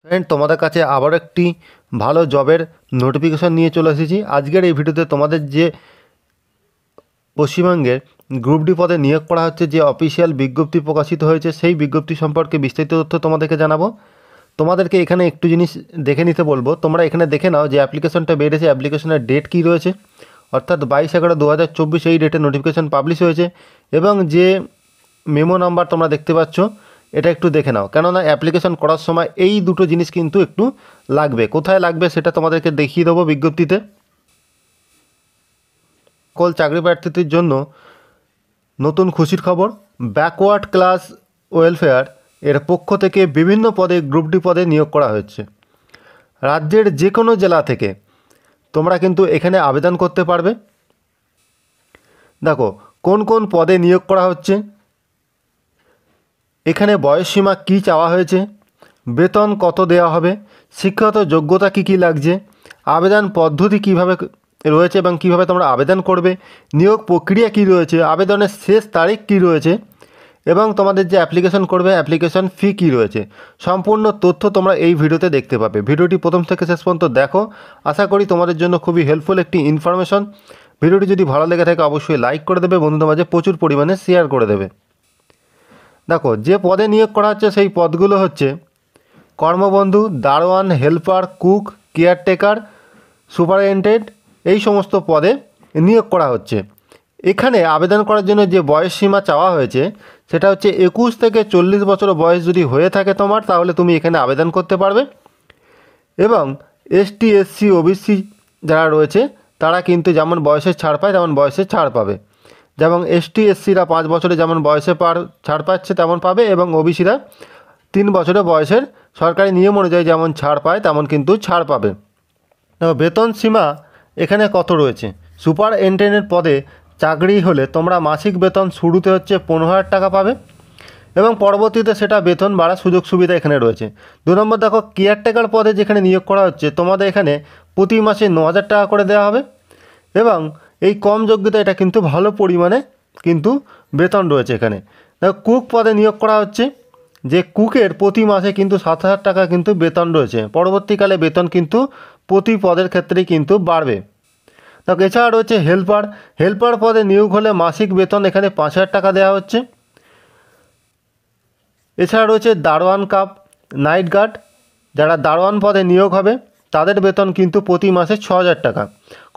Friend, তোমাদের কাছে আবার একটি ভালো জবের নোটিফিকেশন নিয়ে চলে এসেছি। আজকের এই ভিডিওতে তোমাদের যে পশ্চিমবঙ্গের গ্রুপ ডি পদে নিয়োগ করা হচ্ছে, যে অফিসিয়াল বিজ্ঞপ্তি প্রকাশিত হয়েছে, সেই বিজ্ঞপ্তি সম্পর্কে বিস্তারিত তথ্য তোমাদেরকে জানাবো। তোমাদেরকে এখানে একটু জিনিস দেখে নিতে বলবো। তোমরা এখানে দেখে নাও যে অ্যাপ্লিকেশনটা বেরিয়েছে, অ্যাপ্লিকেশনের ডেট কী রয়েছে, অর্থাৎ 22/11/2024 এই ডেটে নোটিফিকেশন পাবলিশ হয়েছে। এবং যে মেমো নাম্বার তোমরা দেখতে পাচ্ছ, এটা একটু দেখে নাও, কেননা অ্যাপ্লিকেশন করার সময় এই দুটো জিনিস কিন্তু একটু লাগবে। কোথায় লাগবে সেটা তোমাদেরকে দেখিয়ে দেবো বিজ্ঞপ্তিতে। সকল চাকরি প্রার্থীদের জন্য নতুন খুশির খবর, ব্যাকওয়ার্ড ক্লাস ওয়েলফেয়ার এর পক্ষ থেকে বিভিন্ন পদে গ্রুপ ডি পদে নিয়োগ করা হয়েছে। রাজ্যের যে কোনো জেলা থেকে তোমরা কিন্তু এখানে আবেদন করতে পারবে। দেখো কোন কোন পদে নিয়োগ করা হচ্ছে, এখানে বয়সসীমা কী চাওয়া হয়েছে, বেতন কত দেওয়া হবে, শিক্ষাগত যোগ্যতা কী কী লাগছে, আবেদন পদ্ধতি কীভাবে রয়েছে এবং কীভাবে তোমরা আবেদন করবে, নিয়োগ প্রক্রিয়া কী রয়েছে, আবেদনের শেষ তারিখ কী রয়েছে এবং তোমাদের যে অ্যাপ্লিকেশন করবে অ্যাপ্লিকেশন ফি কী রয়েছে, সম্পূর্ণ তথ্য তোমরা এই ভিডিওতে দেখতে পাবে। ভিডিওটি প্রথম থেকে শেষ পর্যন্ত দেখো, আশা করি তোমাদের জন্য খুবই হেল্পফুল একটি ইনফরমেশন। ভিডিওটি যদি ভালো লেগে থাকে অবশ্যই লাইক করে দেবে, বন্ধুদের মাঝে প্রচুর পরিমাণে শেয়ার করে দেবে। দেখো যে পদে নিয়োগ করা হচ্ছে সেই পদগুলো হচ্ছে কর্মবন্ধু, দারোয়ান, হেল্পার, কুক, কেয়ারটেকার, সুপারিনটেন্ডেন্ট, এই সমস্ত পদে নিয়োগ করা হচ্ছে। এখানে আবেদন করার জন্য যে বয়স সীমা চাওয়া হয়েছে সেটা হচ্ছে 21 থেকে 40 বছর বয়স যদি হয়ে থাকে তোমার, তাহলে তুমি এখানে আবেদন করতে পারবে। এবং এসটি, এসসি, ওবিসি যারা রয়েছে তারা কিন্তু যেমন বয়সের ছাড় পায় তেমন বয়সের ছাড় পাবে। যেমন এসটি, এসসিরা 5 বছরে যেমন বয়সে ছাড় পাচ্ছে তেমন পাবে, এবং ওবিসিরা 3 বছরে বয়সের সরকারি নিয়ম অনুযায়ী যেমন ছাড় পায় তেমন কিন্তু ছাড় পাবে। বেতন সীমা এখানে কত রয়েছে, সুপারিনটেন্ডেন্ট পদে চাকরি হলে তোমরা মাসিক বেতন শুরুতে হচ্ছে 15,000 টাকা পাবে এবং পরবর্তীতে সেটা বেতন বাড়ার সুযোগ সুবিধা এখানে রয়েছে। 2 নম্বর দেখো, কেয়ারটেকার পদে যেখানে নিয়োগ করা হচ্ছে তোমাদের এখানে প্রতি মাসে 9,000 টাকা করে দেওয়া হবে এবং এই কম যোগ্যতা এটা কিন্তু ভালো পরিমাণে কিন্তু বেতন রয়েছে এখানে। দেখো কুক পদে নিয়োগ করা হচ্ছে, যে কুকের প্রতি মাসে কিন্তু 7,000 টাকা কিন্তু বেতন রয়েছে। পরবর্তীকালে বেতন কিন্তু প্রতি পদের ক্ষেত্রেই কিন্তু বাড়বে। দেখো এছাড়া রয়েছে হেল্পার পদে নিয়োগ হলে মাসিক বেতন এখানে 5,000 টাকা দেওয়া হচ্ছে। এছাড়া রয়েছে দারোয়ান কাপ নাইট গার্ড, যারা দারোয়ান পদে নিয়োগ হবে তাদের বেতন কিন্তু প্রতি মাসে 6,000 টাকা।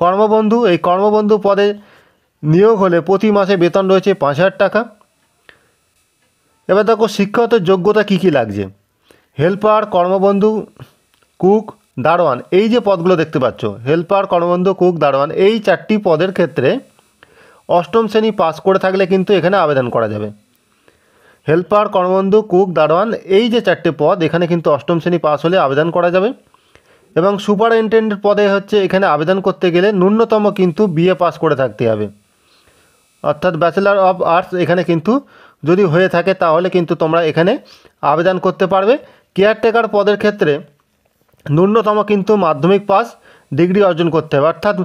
কর্মবন্ধু, এই কর্মবন্ধু পদে নিয়োগ হলে প্রতি মাসে বেতন রয়েছে 5,000 টাকা। এবার দেখো শিক্ষাগত যোগ্যতা কী কী লাগছে, হেল্পার, কর্মবন্ধু, কুক, দারোয়ান, এই যে পদগুলো দেখতে পাচ্ছ, হেল্পার, কর্মবন্ধু, কুক, দারোয়ান, এই 4টি পদের ক্ষেত্রে 8ম শ্রেণী পাস করে থাকলে কিন্তু এখানে আবেদন করা যাবে। হেল্পার, কর্মবন্ধু, কুক, দারোয়ান, এই যে 4টে পদ এখানে কিন্তু 8ম শ্রেণী পাস হলে আবেদন করা যাবে। এবং সুপারিনটেন্ডেন্ট পদে হচ্ছে এখানে আবেদন করতে গেলে ন্যূনতম কিন্তু বিএ পাস করে থাকতে হবে, অর্থাৎ ব্যাচেলার অফ আর্টস এখানে কিন্তু যদি হয়ে থাকে তাহলে কিন্তু তোমরা এখানে আবেদন করতে পারবে। কেয়ারটেকার পদের ক্ষেত্রে ন্যূনতম কিন্তু মাধ্যমিক পাস ডিগ্রি অর্জন করতে হবে, অর্থাৎ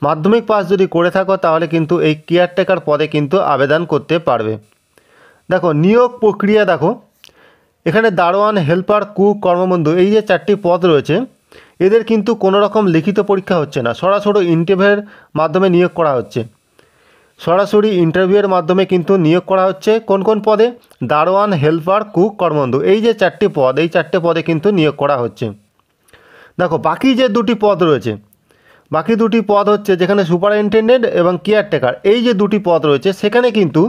মাধ্যমিক পাস যদি করে থাকো তাহলে কিন্তু এই কেয়ারটেকার পদে কিন্তু আবেদন করতে পারবে। দেখো নিয়োগ প্রক্রিয়া, দেখো এখানে দারোয়ান, হেল্পার, কুক, কর্মবন্ধু, এই যে 4টি পদ রয়েছে এদের কিন্তু কোনো রকম লিখিত পরীক্ষা হচ্ছে না, সরাসরি ইন্টারভিউয়ের মাধ্যমে নিয়োগ করা হচ্ছে। সরাসরি ইন্টারভিউয়ের মাধ্যমে কিন্তু নিয়োগ করা হচ্ছে কোন কোন পদে, দারোয়ান, হেল্পার, কুক, কর্মবন্ধু, এই যে 4টি পদ, এই 4টে পদে কিন্তু নিয়োগ করা হচ্ছে। দেখো বাকি যে 2টি পদ রয়েছে, বাকি 2টি পদ হচ্ছে যেখানে সুপারিনটেন্ডেন্ট এবং কেয়ারটেকার, এই যে 2টি পদ রয়েছে সেখানে কিন্তু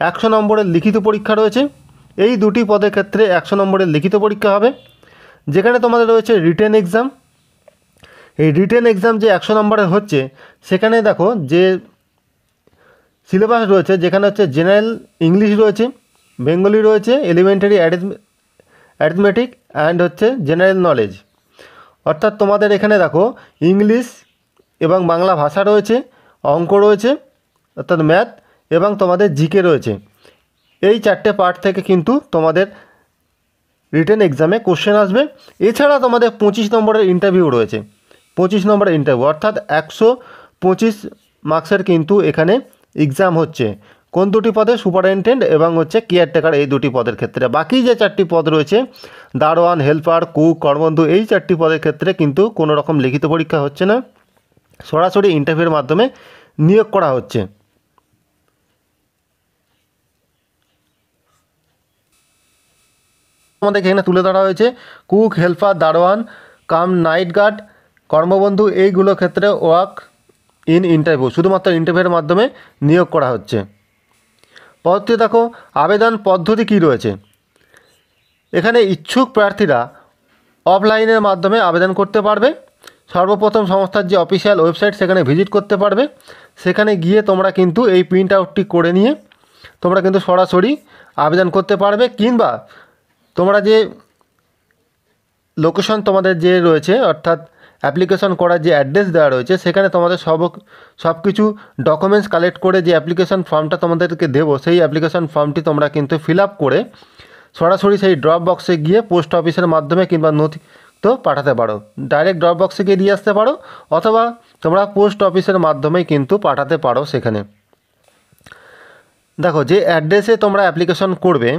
100 নম্বরের লিখিত পরীক্ষা রয়েছে। এই 2টি পদের ক্ষেত্রে 100 নম্বরের লিখিত পরীক্ষা হবে, যেখানে তোমাদের রয়েছে রিটেন এক্সাম। এই রিটেন এক্সাম যে 100 নম্বরের হচ্ছে সেখানে দেখো যে সিলেবাস রয়েছে, যেখানে হচ্ছে জেনারেল ইংলিশ রয়েছে, বেঙ্গলি রয়েছে, এলিমেন্টারি অ্যারিথমেটিক অ্যান্ড হচ্ছে জেনারেল নলেজ। অর্থাৎ তোমাদের এখানে দেখো ইংলিশ এবং বাংলা ভাষা রয়েছে, অঙ্ক রয়েছে অর্থাৎ ম্যাথ, এবং তোমাদের জিকে রয়েছে। এই 4টে পার্ট থেকে কিন্তু তোমাদের রিটেন এক্সামে কোশ্চেন আসবে। এছাড়া তোমাদের 25 নম্বরের ইন্টারভিউ রয়েছে, 25 নম্বরের ইন্টারভিউ, অর্থাৎ 125 মার্কসের কিন্তু এখানে এক্সাম হচ্ছে। কোন দুটি পদে? সুপারিনটেন্ডেন্ট এবং হচ্ছে কেয়ারটেকার, এই দুটি পদের ক্ষেত্রে। বাকি যে 4টি পদ রয়েছে দারোয়ান, হেল্পার, কুক, কর্মবন্ধু, এই 4টি পদের ক্ষেত্রে কিন্তু কোনো রকম লিখিত পরীক্ষা হচ্ছে না, সরাসরি ইন্টারভিউর মাধ্যমে নিয়োগ করা হচ্ছে। আমাদের এখানে তুলে ধরা হয়েছে কুক, হেল্পার, দারোয়ান কাম নাইট গার্ড, কর্মবন্ধু, এইগুলো ক্ষেত্রে ওয়ার্ক ইন ইন্টারভিউ, শুধুমাত্র ইন্টারভিউয়ের মাধ্যমে নিয়োগ করা হচ্ছে। পরবর্তী দেখো আবেদন পদ্ধতি কী রয়েছে। এখানে ইচ্ছুক প্রার্থীরা অফলাইনের মাধ্যমে আবেদন করতে পারবে। সর্বপ্রথম সংস্থার যে অফিসিয়াল ওয়েবসাইট সেখানে ভিজিট করতে পারবে। সেখানে গিয়ে তোমরা কিন্তু এই প্রিন্ট আউটটি করে নিয়ে তোমরা কিন্তু সরাসরি আবেদন করতে পারবে, কিংবা তোমরা যে লোকেশন তোমাদের যে রয়েছে অর্থাৎ অ্যাপ্লিকেশন করার যে অ্যাড্রেস দেওয়া রয়েছে সেখানে তোমাদের সব কিছু ডকুমেন্টস কালেক্ট করে যে অ্যাপ্লিকেশন ফর্মটা তোমাদেরকে দেবো সেই অ্যাপ্লিকেশন ফর্মটি তোমরা কিন্তু ফিল আপ করে সরাসরি সেই ড্রপ বক্সে গিয়ে পোস্ট অফিসের মাধ্যমে কিংবা নথি তো পাঠাতে পারো। ডাইরেক্ট ড্রপ বক্সে গিয়ে দিয়ে আসতে পারো, অথবা তোমরা পোস্ট অফিসের মাধ্যমেই কিন্তু পাঠাতে পারো। সেখানে দেখো যে অ্যাড্রেসে তোমরা অ্যাপ্লিকেশন করবে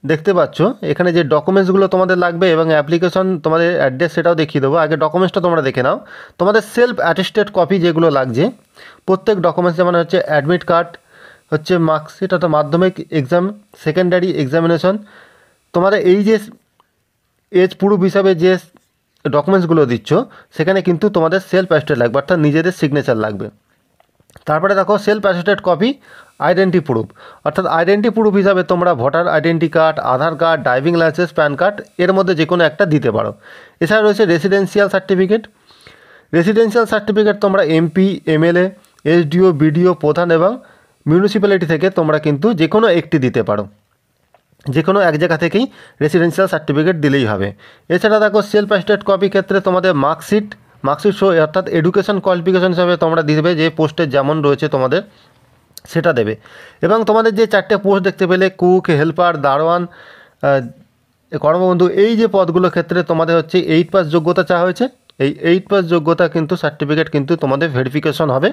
দেখতে পাচ্ছ এখানে যে ডকুমেন্টসগুলো তোমাদের লাগবে এবং অ্যাপ্লিকেশন তোমাদের অ্যাড্রেস সেটাও দেখিয়ে দেবো। আগে ডকুমেন্টসটা তোমরা দেখে নাও। তোমাদের সেলফ অ্যাটেস্টেড কপি যেগুলো লাগছে প্রত্যেক ডকুমেন্টস, যেমন হচ্ছে অ্যাডমিট কার্ড, হচ্ছে মার্কশিট অর্থাৎ মাধ্যমিক এক্সাম, সেকেন্ডারি এক্সামিনেশন, তোমাদের এই যে এজ প্রুফ হিসাবে যে ডকুমেন্টসগুলো দিচ্ছ সেখানে কিন্তু তোমাদের সেলফ অ্যাটেস্টেড লাগবে, অর্থাৎ নিজেদের সিগনেচার লাগবে। তারপরে দেখো self attested copy identity proof, অর্থাৎ আইডেন্টি প্রুফ হিসাবে তোমরা voter identity card, Aadhaar card, driving licence, PAN card এর মধ্যে যে কোনো একটা দিতে পারো। এছাড়া রয়েছে রেসিডেন্সিয়াল সার্টিফিকেট। রেসিডেন্সিয়াল সার্টিফিকেট তোমরা এমপি, এমএলএ, এসডিও, বিডিও, প্রধান এবং মিউনিসিপ্যালিটি থেকে তোমরা কিন্তু যে কোনো একটি দিতে পারো। যে কোনো এক জায়গা থেকেই রেসিডেন্সিয়াল সার্টিফিকেট দিলেই হবে। এছাড়া দেখো সেলফ অ্যাটেস্টেড কপি ক্ষেত্রে তোমাদের মার্কশিট শো অর্থাৎ এডুকেশন কোয়ালিফিকেশন হিসাবে তোমরা দিবে, যে পোস্টের যেমন রয়েছে তোমাদের সেটা দেবে। এবং তোমাদের যে 4টে পোস্ট দেখতে পেলে কুক, হেল্পার, দারোয়ান, কর্মবন্ধু, এই যে পদগুলোর ক্ষেত্রে তোমাদের হচ্ছে 8 পাস যোগ্যতা চাওয়া হয়েছে। এই 8 পাস যোগ্যতা কিন্তু সার্টিফিকেট কিন্তু তোমাদের ভেরিফিকেশন হবে,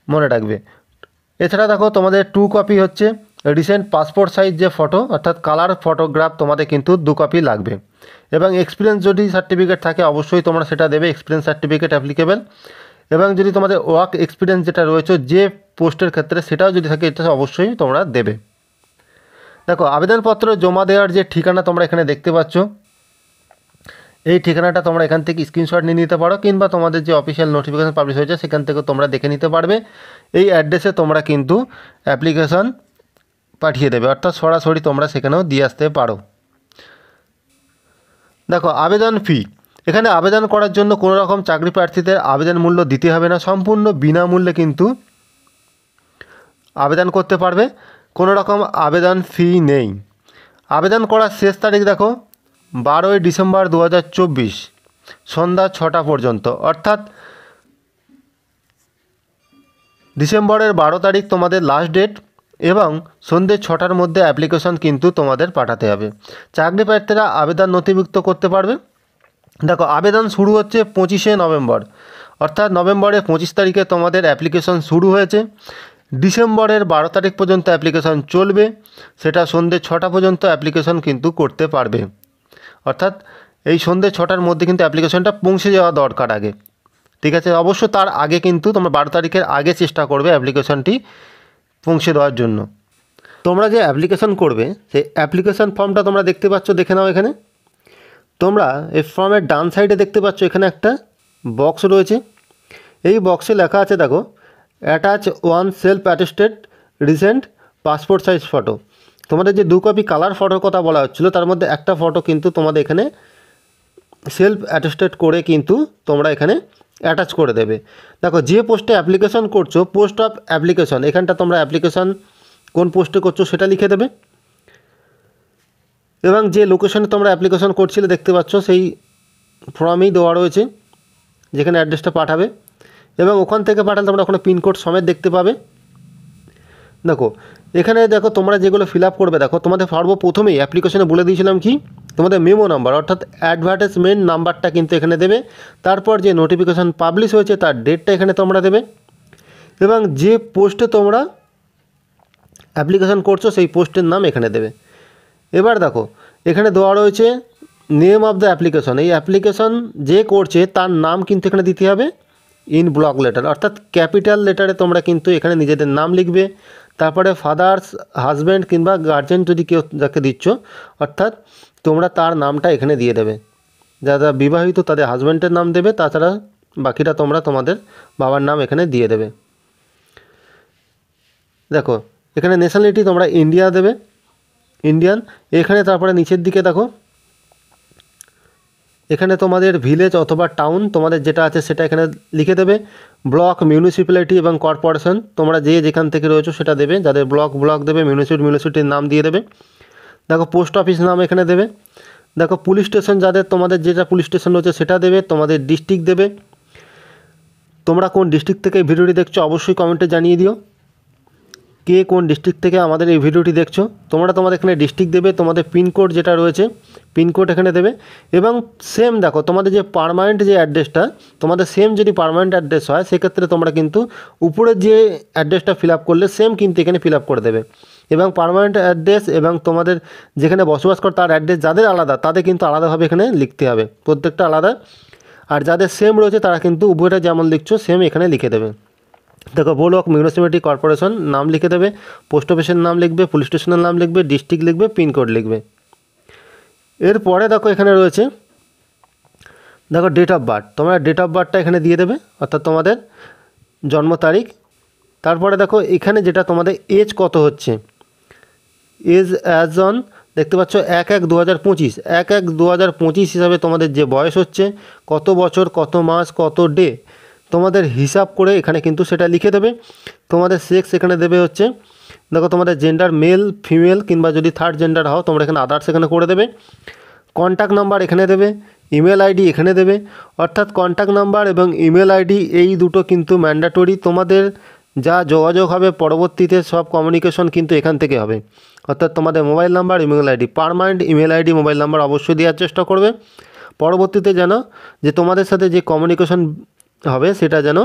মনে রাখবে। এছাড়া দেখো তোমাদের 2 কপি হচ্ছে রিসেন্ট পাসপোর্ট সাইজ যে ফটো অর্থাৎ কালার ফটোগ্রাফ তোমাদের কিন্তু 2 কপি লাগবে। এবং এক্সপিরিয়েন্স যদি সার্টিফিকেট থাকে অবশ্যই তোমরা সেটা দেবে, এক্সপিরিয়েন্স সার্টিফিকেট অ্যাপ্লিকেবল। এবং যদি তোমাদের ওয়ার্ক এক্সপিরিয়েন্স যেটা রয়েছে যে পোস্টের ক্ষেত্রে সেটাও যদি থাকে এটা অবশ্যই তোমরা দেবে। দেখো আবেদনপত্র জমা দেওয়ার যে ঠিকানা তোমরা এখানে দেখতে পাচ্ছ, এই ঠিকানাটা তোমরা এখান থেকে স্ক্রিনশট নিয়ে নিতে পারো, কিংবা তোমাদের যে অফিসিয়াল নোটিফিকেশন পাবলিশ হয়েছে সেখান থেকে তোমরা দেখে নিতে পারবে। এই অ্যাড্রেসে তোমরা কিন্তু অ্যাপ্লিকেশন পাঠিয়ে দেবে, অর্থাৎ সরাসরি তোমরা সেখানেও দিয়ে আসতে পারো। দেখো আবেদন ফি, এখানে আবেদন করার জন্য কোনো রকম চাকরি প্রার্থীদের আবেদন মূল্য দিতে হবে না, সম্পূর্ণ বিনামূল্যে কিন্তু আবেদন করতে পারবে, কোনো রকম আবেদন ফি নেই। আবেদন করার শেষ তারিখ দেখো 12ই ডিসেম্বর 2024 সন্ধ্যা 6টা পর্যন্ত, অর্থাৎ ডিসেম্বরের 12 তারিখ তোমাদের লাস্ট ডেট এবং সন্ধ্যে 6টার মধ্যে অ্যাপ্লিকেশন কিন্তু তোমাদের পাঠাতে হবে। চাকরি প্রার্থীরা আবেদন নথিভুক্ত করতে পারবে। দেখো আবেদন শুরু হচ্ছে 25শে নভেম্বর, অর্থাৎ নভেম্বরের 25 তারিখে তোমাদের অ্যাপ্লিকেশন শুরু হয়েছে। ডিসেম্বরের 12 তারিখ পর্যন্ত অ্যাপ্লিকেশন চলবে, সেটা সন্ধ্যে 6টা পর্যন্ত অ্যাপ্লিকেশন কিন্তু করতে পারবে। অর্থাৎ এই সন্ধ্যে 6টার মধ্যে কিন্তু অ্যাপ্লিকেশনটা পৌঁছে যাওয়া দরকার আগে, ঠিক আছে। অবশ্য তার আগে কিন্তু তোমরা 12 তারিখের আগে চেষ্টা করবে অ্যাপ্লিকেশনটি পৌঁছে দেওয়ার জন্য। তোমরা যে অ্যাপ্লিকেশন করবে সেই অ্যাপ্লিকেশন ফর্মটা তোমরা দেখতে পাচ্ছ, দেখে নাও। এখানে তোমরা এই ফর্মের ডান সাইডে দেখতে পাচ্ছ এখানে একটা বক্স রয়েছে। এই বক্সে লেখা আছে দেখো attach 1 self attested recent passport size photo. তোমাদের যে 2 কপি কালার ফটোর কথা বলা হচ্ছিলো তার মধ্যে একটা ফটো কিন্তু তোমাদের এখানে সেলফ অ্যাটেস্টেড করে কিন্তু তোমরা এখানে অ্যাটাচ করে দেবে। দেখো যে পোস্টে অ্যাপ্লিকেশন করছো পোস্ট অফ অ্যাপ্লিকেশন, এখানটা তোমরা অ্যাপ্লিকেশন কোন পোস্টে করছো সেটা লিখে দেবে। এবং যে লোকেশনে তোমরা অ্যাপ্লিকেশন করছিলে দেখতে পাচ্ছ সেই ফর্মেই দেওয়া রয়েছে যেখানে অ্যাড্রেসটা পাঠাবে, এবং ওখান থেকে পাঠালে তোমরা ওখানে পিনকোড সমেত দেখতে পাবে। দেখো এখানে দেখো তোমরা যেগুলো ফিল আপ করবে, দেখো তোমাদের সর্বপ্রথমেই অ্যাপ্লিকেশনে বলে দিয়েছিলাম কি তোমাদের মেমো নাম্বার অর্থাৎ অ্যাডভার্টাইজমেন্ট নাম্বারটা কিন্তু এখানে দেবে। তারপর যে নোটিফিকেশান পাবলিশ হয়েছে তার ডেটটা এখানে তোমরা দেবে, এবং যে পোস্টে তোমরা অ্যাপ্লিকেশন করছো সেই পোস্টের নাম এখানে দেবে। এবার দেখো এখানে দেওয়া রয়েছে নেম অফ দ্য অ্যাপ্লিকেশন। এই অ্যাপ্লিকেশন যে করছে তার নাম কিন্তু এখানে দিতে হবে ইন ব্লক লেটার, অর্থাৎ ক্যাপিটাল লেটারে তোমরা কিন্তু এখানে নিজেদের নাম লিখবে। তারপরে ফাদার্স, হাজব্যান্ড কিংবা গার্জেন যদি কেউ যাকে দিচ্ছ, অর্থাৎ তোমরা তার নামটা এখানে দিয়ে দেবে। যারা বিবাহিত তাদের হাজব্যান্ডের নাম দেবে, তাছাড়া বাকিটা তোমরা তোমাদের বাবার নাম এখানে দিয়ে দেবে। দেখো এখানে ন্যাশনালিটি তোমরা ইন্ডিয়া দেবে, ইন্ডিয়ান। এখানে তারপরে নিচের দিকে দেখো এখানে তোমাদের ভিলেজ অথবা টাউন তোমাদের যেটা আছে সেটা এখানে লিখে দেবে। ব্লক, মিউনিসিপ্যালিটি এবং কর্পোরেশন তোমরা যে যেখান থেকে রয়েছো সেটা দেবে। যাদের ব্লক দেবে, মিউনিসিপ্যালিটির নাম দিয়ে দেবে। দেখো পোস্ট অফিস নাম এখানে দেবে। দেখো পুলিশ স্টেশন, যাদের তোমাদের যেটা পুলিশ স্টেশন রয়েছে সেটা দেবে। তোমাদের ডিস্ট্রিক্ট দেবে। তোমরা কোন ডিস্ট্রিক্ট থেকে এই ভিডিওটি দেখছো অবশ্যই কমেন্টে জানিয়ে দিও, কে কোন ডিস্ট্রিক্ট থেকে আমাদের এই ভিডিওটি দেখছো। তোমরা তোমাদের এখানে ডিস্ট্রিক্ট দেবে, তোমাদের পিনকোড যেটা রয়েছে পিনকোড এখানে দেবে। এবং সেম দেখো তোমাদের যে পার্মানেন্ট যে অ্যাড্রেসটা, তোমাদের সেম যদি পার্মানেন্ট অ্যাড্রেস হয় সেক্ষেত্রে তোমরা কিন্তু উপরের যে অ্যাড্রেসটা ফিল আপ করলে সেম কিন্তু এখানে ফিল আপ করে দেবে। এবং পার্মানেন্ট অ্যাড্রেস এবং তোমাদের যেখানে বসবাস করে তার অ্যাড্রেস যাদের আলাদা, তাদের কিন্তু আলাদাভাবে এখানে লিখতে হবে, প্রত্যেকটা আলাদা। আর যাদের সেম রয়েছে তারা কিন্তু উভয়টা যেমন লিখছো সেম এখানে লিখে দেবে। দেখো ব্লক, মিউনিসিপ্যালিটি, কর্পোরেশন নাম লিখে দেবে, পোস্ট অফিসের নাম লিখবে, পুলিশ স্টেশনের নাম লিখবে, ডিস্ট্রিক্ট লিখবে, পিনকোড লিখবে। এরপরে দেখো এখানে রয়েছে দেখো ডেট অফ বার্থ, তোমরা ডেট অফ বার্থটা এখানে দিয়ে দেবে, অর্থাৎ তোমাদের জন্ম তারিখ। তারপরে দেখো এখানে যেটা তোমাদের এজ কত হচ্ছে, এজ অ্যাজ অন দেখতে পাচ্ছ 1/1/2025, 1/1/2025 হিসাবে তোমাদের যে বয়স হচ্ছে, কত বছর, কত মাস, কত ডে তোমাদের হিসাব করে এখানে কিন্তু সেটা লিখে দেবে। তোমাদের সেক্স এখানে দেবে হচ্ছে দেখো তোমাদের জেন্ডার মেল, ফিমেল কিংবা যদি থার্ড জেন্ডার হও তোমরা এখানে আদার্স এখানে করে দেবে। কন্ট্যাক্ট নাম্বার এখানে দেবে, ইমেল আইডি এখানে দেবে। অর্থাৎ কন্ট্যাক্ট নাম্বার এবং ইমেল আইডি এই দুটো কিন্তু ম্যান্ডেটরি, তোমাদের যা যোগাযোগ হবে পরবর্তীতে সব কমিউনিকেশন কিন্তু এখান থেকে হবে। অর্থাৎ তোমাদের mobile number, email ID, permanent email ID, mobile number অবশ্যই দেওয়ার চেষ্টা করবে, পরবর্তীতে যেন যে তোমাদের সাথে যে কমিউনিকেশন হবে সেটা যেন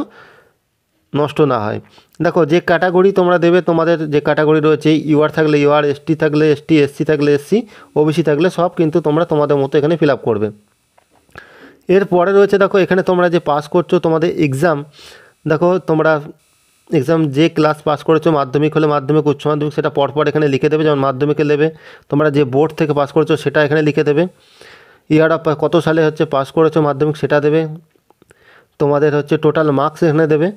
নষ্ট না হয়। দেখো যে ক্যাটাগরি তোমরা দেবে, তোমাদের যে ক্যাটাগরি রয়েছে ইউআর থাকলে ইউআর, এসটি থাকলে এসটি, এসসি থাকলে এসসি, ওবিসি থাকলে সব কিন্তু তোমরা তোমাদের মতো এখানে ফিল আপ করবে। এরপরে রয়েছে দেখো এখানে তোমরা যে পাস করছো তোমাদের এক্সাম, দেখো তোমরা এক্সাম যে ক্লাস পাস করেছো, মাধ্যমিক হলে মাধ্যমিক, উচ্চ মাধ্যমিক সেটা পরপর এখানে লিখে দেবে। যেমন মাধ্যমিকে দেবে তোমরা যে বোর্ড থেকে পাস করেছো সেটা এখানে লিখে দেবে। ইয়ার অফ কত সালে হচ্ছে পাস করেছো মাধ্যমিক সেটা দেবে। তোমাদের হচ্ছে টোটাল মার্কস এখানে দেবে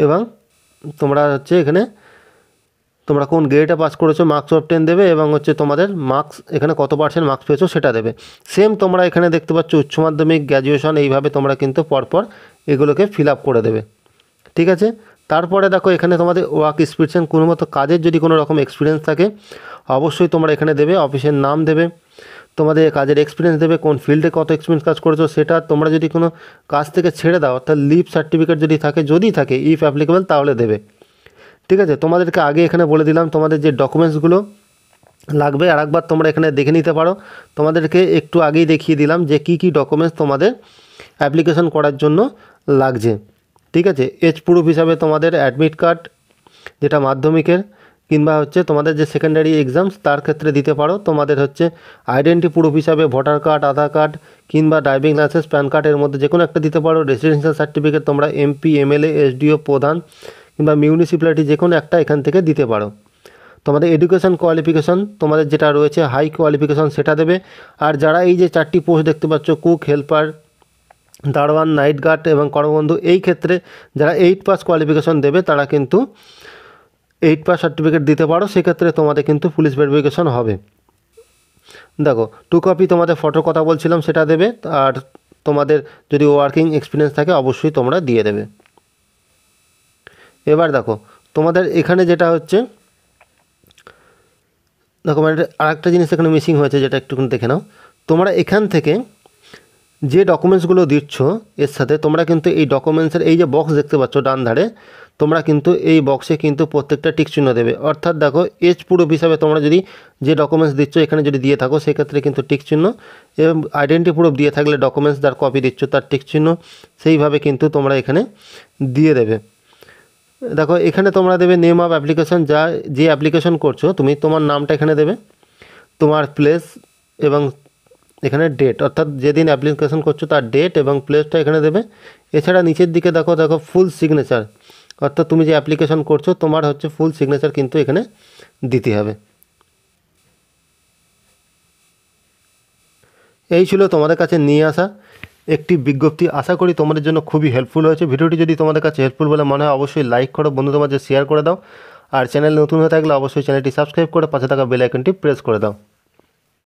এবং তোমরা হচ্ছে এখানে তোমরা কোন গ্রেডে পাস করেছো মার্কস অফ 10 দেবে এবং হচ্ছে তোমাদের মার্কস এখানে কত % মার্কস পেয়েছো সেটা দেবে। সেম তোমরা এখানে দেখতে পাচ্ছ উচ্চ মাধ্যমিক, গ্র্যাজুয়েশন, এইভাবে তোমরা কিন্তু পরপর এগুলোকে ফিল আপ করে দেবে। ঠিক আছে। তারপরে দেখো এখানে তোমাদের ওয়ার্ক এক্সপিরিয়েন্স, কোনো মতো কাজের যদি কোনো রকম এক্সপিরিয়েন্স থাকে অবশ্যই তোমরা এখানে দেবে। অফিসের নাম দেবে, তোমাদের কাজের এক্সপিরিয়েন্স দেবে, কোন ফিল্ডে কত এক্সপিরিয়েন্স কাজ করেছো সেটা। তোমরা যদি কোনো কাজ থেকে ছেড়ে দাও অর্থাৎ লিভ সার্টিফিকেট যদি থাকে ইফ অ্যাপ্লিকেবল তাহলে দেবে। ঠিক আছে। তোমাদেরকে আগে এখানে বলে দিলাম তোমাদের যে ডকুমেন্টসগুলো লাগবে, আরেকবার তোমরা এখানে দেখে নিতে পারো। তোমাদেরকে একটু আগেই দেখিয়ে দিলাম যে কী কী ডকুমেন্টস তোমাদের অ্যাপ্লিকেশন করার জন্য লাগছে। ঠিক আছে। এজ প্রুফ হিসাবে তোমাদের অ্যাডমিট কার্ড যেটা মাধ্যমিকের কিংবা হচ্ছে তোমাদের যে সেকেন্ডারি এক্সামস তার ক্ষেত্রে দিতে পারো। তোমাদের হচ্ছে আইডেন্টি প্রুফ হিসাবে ভোটার কার্ড, আধার কার্ড কিংবা ড্রাইভিং লাইসেন্স, প্যান কার্ডের মধ্যে যে কোনো একটা দিতে পারো। রেসিডেন্সিয়াল সার্টিফিকেট তোমরা এমপি, এমএলএ, এসডিও, প্রধান কিংবা মিউনিসিপ্যালিটি যে কোনো একটা এখান থেকে দিতে পারো। তোমাদের এডুকেশন কোয়ালিফিকেশন তোমাদের যেটা রয়েছে হাই কোয়ালিফিকেশন সেটা দেবে। আর যারা এই যে 4টি পোস্ট দেখতে পাচ্ছ কুক, হেল্পার, দারোয়ান, নাইট গার্ড এবং কর্মবন্ধু, এই ক্ষেত্রে যারা 8 পাস কোয়ালিফিকেশন দেবে তারা কিন্তু 8 পাস সার্টিফিকেট দিতে পারো। সেক্ষেত্রে তোমাদের কিন্তু পুলিশ ভেরিফিকেশন হবে। দেখো 2 কপি তোমাদের ফটোর কথা বলছিলাম সেটা দেবে। আর তোমাদের যদি ওয়ার্কিং এক্সপিরিয়েন্স থাকে অবশ্যই তোমরা দিয়ে দেবে। এবার দেখো তোমাদের এখানে যেটা হচ্ছে দেখো মানে আরেকটা জিনিস এখানে মিসিং হয়েছে যেটা একটুখানি দেখে নাও। তোমরা এখান থেকে যে ডকুমেন্টসগুলো দিচ্ছ এর সাথে তোমরা কিন্তু এই ডকুমেন্টসের এই যে বক্স দেখতে পাচ্ছ ডান ধারে, তোমরা কিন্তু এই বক্সে কিন্তু প্রত্যেকটা টিক চিহ্ন দেবে। অর্থাৎ দেখো এজ প্রুফ হিসাবে তোমরা যদি যে ডকুমেন্টস দিচ্ছ এখানে যদি দিয়ে থাকো সেক্ষেত্রে কিন্তু টিক চিহ্ন, এবং আইডেন্টি প্রুফ দিয়ে থাকলে ডকুমেন্টস যার কপি দিচ্ছ তার টিক চিহ্ন, সেইভাবে কিন্তু তোমরা এখানে দিয়ে দেবে। দেখো এখানে তোমরা দেবে নেম অফ অ্যাপ্লিকেশন, যে অ্যাপ্লিকেশন করছো তুমি তোমার নামটা এখানে দেবে, তোমার প্লেস এবং এখানে ডেট, অর্থাৎ যেদিন অ্যাপ্লিকেশন করছো তার ডেট এবং প্লেসটা এখানে দেবে। এছাড়া নিচের দিকে দেখো ফুল সিগনেচার, অর্থাৎ তুমি যে অ্যাপ্লিকেশন করছো তোমার হচ্ছে ফুল সিগনেচার কিন্তু এখানে দিতে হবে। এই ছিল তোমাদের কাছে নিয়ে আসা একটি বিজ্ঞপ্তি। আশা করি তোমাদের জন্য খুবই হেল্পফুল হয়েছে। ভিডিওটি যদি তোমাদের কাছে হেল্পফুল বলে মনে হয় অবশ্যই লাইক করো, বন্ধুদের মাঝে শেয়ার করে দাও, আর চ্যানেল নতুন হয়ে থাকলে অবশ্যই চ্যানেলটি সাবস্ক্রাইব করে পাশে থাকা বেল আইকনটি প্রেস করে দাও।